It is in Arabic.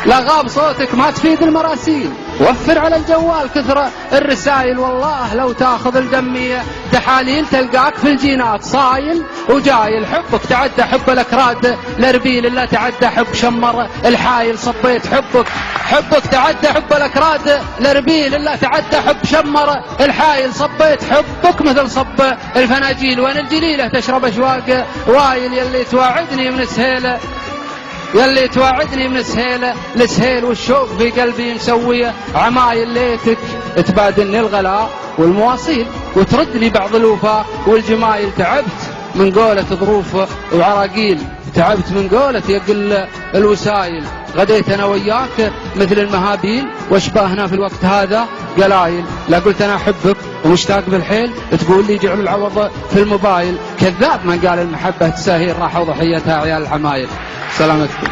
لا غاب صوتك ما تفيد المراسيل. وفر على الجوال كثر الرسائل، والله لو تاخذ الجمية تحاليل تلقاك في الجينات صايل وجايل. حبك تعدى حب الأكراد الأربيل، إلا تعدى حب شمر الحايل. صبيت حبك تعدى حب الأكراد الأربيل، إلا تعدى حب شمر الحايل. صبيت حبك مثل صب الفناجيل، وين الجليلة تشرب أشواق وايل. يلي تواعدني من سهيلة لسهيل، والشوق في قلبي مسوية عمايل. ليتك تبادلني الغلاء والمواصيل وتردني بعض الوفاء والجمايل. تعبت من قولة ظروف وعراقيل، تعبت من قولة يقل الوسائل. غديت أنا وياك مثل المهابيل، واشباهنا في الوقت هذا قلايل. لا قلت أنا أحبك ومشتاق بالحيل، تقول لي جعل العوض في الموبايل. كذاب من قال المحبة تساهيل، راح وضحيتها عيال الحمايل. سلامتكم.